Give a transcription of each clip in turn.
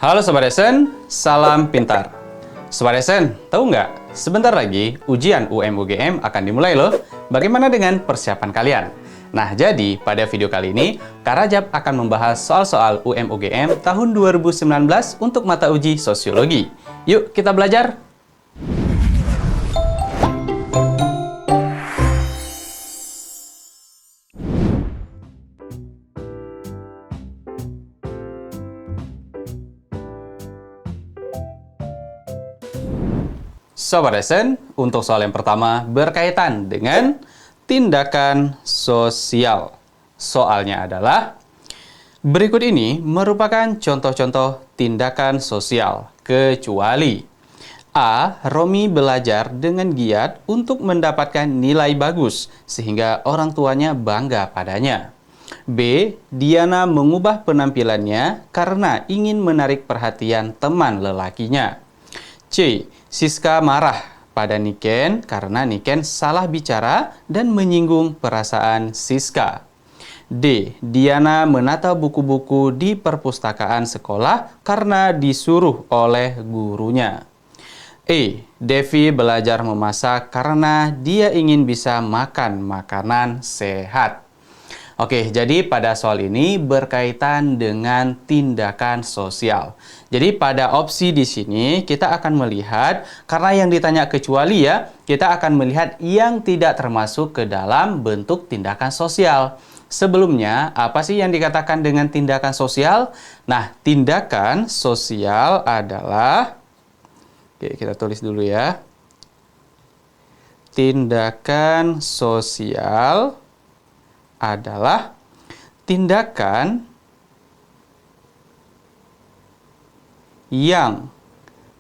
Halo Sobat Esen, salam pintar. Sobat Esen, tahu nggak? Sebentar lagi ujian UM-UGM akan dimulai loh. Bagaimana dengan persiapan kalian? Nah, jadi pada video kali ini, Kak Rajab akan membahas soal-soal UM-UGM tahun 2019 untuk mata uji sosiologi. Yuk kita belajar! Sobat Esen, untuk soal yang pertama berkaitan dengan tindakan sosial. Soalnya adalah, berikut ini merupakan contoh-contoh tindakan sosial, kecuali A. Romi belajar dengan giat untuk mendapatkan nilai bagus, sehingga orang tuanya bangga padanya. B. Diana mengubah penampilannya karena ingin menarik perhatian teman lelakinya. C. Siska marah pada Niken karena Niken salah bicara dan menyinggung perasaan Siska. D. Diana menata buku-buku di perpustakaan sekolah karena disuruh oleh gurunya. E. Devi belajar memasak karena dia ingin bisa makan makanan sehat. Oke, jadi pada soal ini berkaitan dengan tindakan sosial. Jadi pada opsi di sini kita akan melihat, karena yang ditanya kecuali ya, kita akan melihat yang tidak termasuk ke dalam bentuk tindakan sosial. Sebelumnya, apa sih yang dikatakan dengan tindakan sosial? Nah, tindakan sosial adalah, oke, kita tulis dulu ya. Tindakan sosial adalah tindakan yang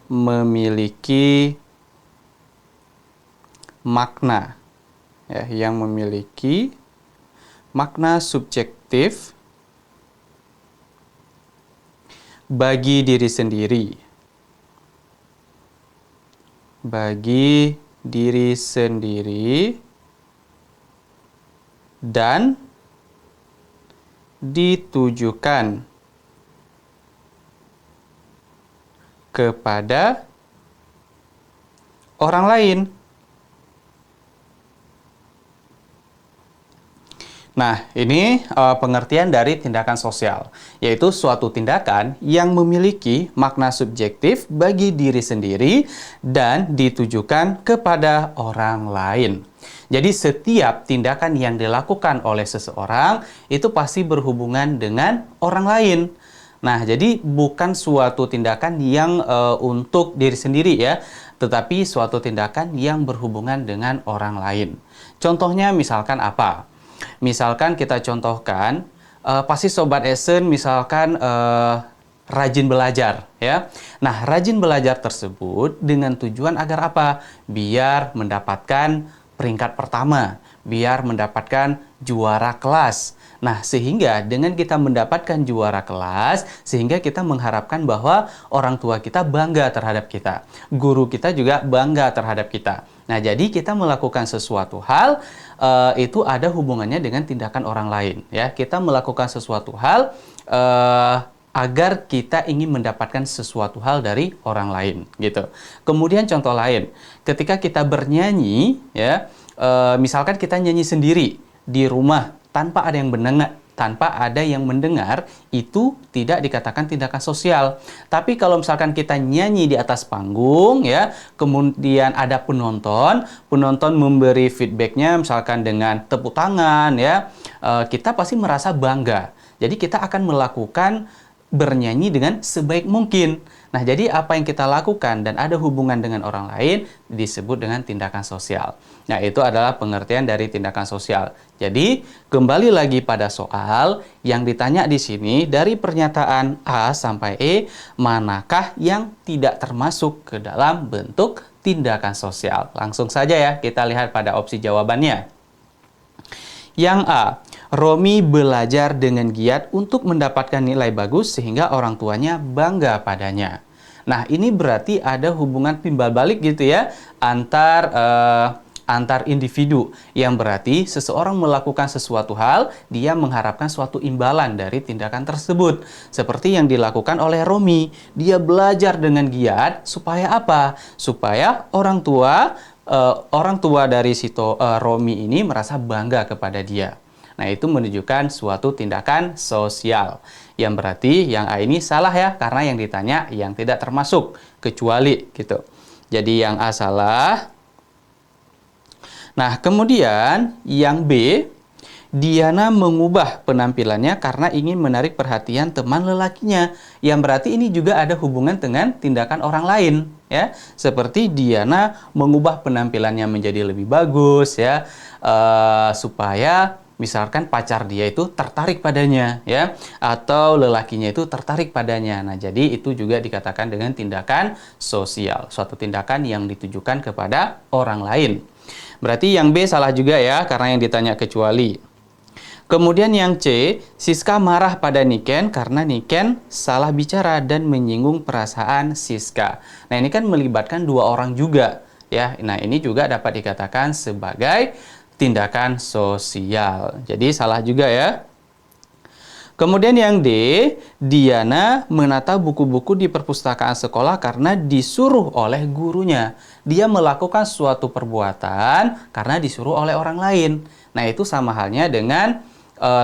memiliki makna, ya, yang memiliki makna subjektif bagi diri sendiri, dan ditujukan kepada orang lain. Nah, ini pengertian dari tindakan sosial, yaitu suatu tindakan yang memiliki makna subjektif bagi diri sendiri dan ditujukan kepada orang lain. Jadi setiap tindakan yang dilakukan oleh seseorang itu pasti berhubungan dengan orang lain. Nah, jadi bukan suatu tindakan yang untuk diri sendiri ya, tetapi suatu tindakan yang berhubungan dengan orang lain. Contohnya misalkan apa? Misalkan kita contohkan, pasti Sobat Esen misalkan rajin belajar ya. Nah, rajin belajar tersebut dengan tujuan agar apa? Biar mendapatkan peringkat pertama, biar mendapatkan juara kelas. Nah, sehingga dengan kita mendapatkan juara kelas, sehingga kita mengharapkan bahwa orang tua kita bangga terhadap kita. Guru kita juga bangga terhadap kita. Nah, jadi kita melakukan sesuatu hal, itu ada hubungannya dengan tindakan orang lain. Ya, kita melakukan sesuatu hal agar kita ingin mendapatkan sesuatu hal dari orang lain, gitu. Kemudian contoh lain, ketika kita bernyanyi, ya, misalkan kita nyanyi sendiri di rumah tanpa ada yang mendengar, itu tidak dikatakan tindakan sosial. Tapi kalau misalkan kita nyanyi di atas panggung, ya, kemudian ada penonton memberi feedbacknya, misalkan dengan tepuk tangan, ya, kita pasti merasa bangga. Jadi kita akan melakukan bernyanyi dengan sebaik mungkin. Nah, jadi apa yang kita lakukan dan ada hubungan dengan orang lain disebut dengan tindakan sosial. Nah, itu adalah pengertian dari tindakan sosial. Jadi, kembali lagi pada soal yang ditanya di sini, dari pernyataan A sampai E, manakah yang tidak termasuk ke dalam bentuk tindakan sosial? Langsung saja ya, kita lihat pada opsi jawabannya. Yang A, Romi belajar dengan giat untuk mendapatkan nilai bagus sehingga orang tuanya bangga padanya. Nah, ini berarti ada hubungan timbal balik gitu ya, antar antar individu, yang berarti seseorang melakukan sesuatu hal, dia mengharapkan suatu imbalan dari tindakan tersebut. Seperti yang dilakukan oleh Romi, dia belajar dengan giat supaya apa? Supaya orang tua dari Romi ini merasa bangga kepada dia. Nah, itu menunjukkan suatu tindakan sosial. Yang berarti yang A ini salah ya, karena yang ditanya yang tidak termasuk, kecuali gitu. Jadi yang A salah. Nah, kemudian yang B, Diana mengubah penampilannya karena ingin menarik perhatian teman lelakinya. Yang berarti ini juga ada hubungan dengan tindakan orang lain, ya. Seperti Diana mengubah penampilannya menjadi lebih bagus, ya, supaya misalkan pacar dia itu tertarik padanya, ya, atau lelakinya itu tertarik padanya. Nah, jadi itu juga dikatakan dengan tindakan sosial, suatu tindakan yang ditujukan kepada orang lain. Berarti yang B salah juga ya, karena yang ditanya kecuali. Kemudian yang C, Siska marah pada Niken karena Niken salah bicara dan menyinggung perasaan Siska. Nah, ini kan melibatkan dua orang juga, ya. Nah, ini juga dapat dikatakan sebagai tindakan sosial. Jadi salah juga ya. Kemudian yang D, Diana menata buku-buku di perpustakaan sekolah karena disuruh oleh gurunya. Dia melakukan suatu perbuatan karena disuruh oleh orang lain. Nah, itu sama halnya dengan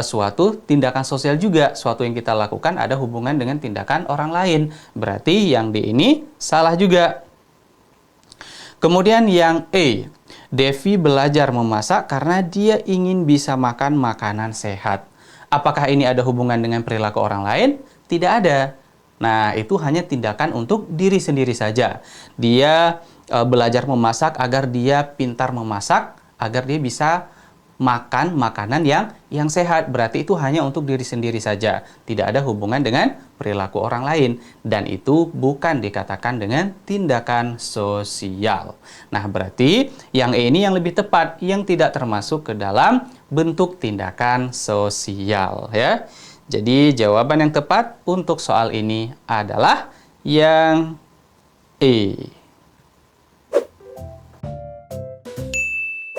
suatu tindakan sosial juga. Suatu yang kita lakukan ada hubungan dengan tindakan orang lain. Berarti yang D ini salah juga. Kemudian yang E, Devi belajar memasak karena dia ingin bisa makan makanan sehat. Apakah ini ada hubungan dengan perilaku orang lain? Tidak ada. Nah, itu hanya tindakan untuk diri sendiri saja. Dia belajar memasak agar dia pintar memasak, agar dia bisa makan makanan yang sehat. Berarti itu hanya untuk diri sendiri saja. Tidak ada hubungan dengan perilaku orang lain. Dan itu bukan dikatakan dengan tindakan sosial. Nah, berarti yang E ini yang lebih tepat, yang tidak termasuk ke dalam bentuk tindakan sosial, ya. Jadi jawaban yang tepat untuk soal ini adalah yang E.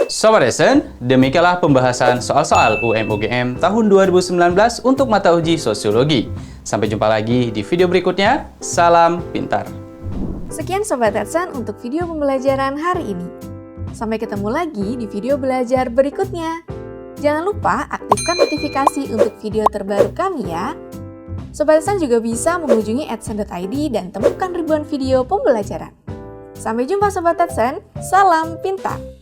Sobat Lesson, demikianlah pembahasan soal-soal UM/UGM tahun 2019 untuk mata uji sosiologi. Sampai jumpa lagi di video berikutnya. Salam pintar. Sekian Sobat Lesson untuk video pembelajaran hari ini. Sampai ketemu lagi di video belajar berikutnya. Jangan lupa aktifkan notifikasi untuk video terbaru kami ya. Sobat Lesson juga bisa mengunjungi @sen.id dan temukan ribuan video pembelajaran. Sampai jumpa Sobat Lesson, salam pintar!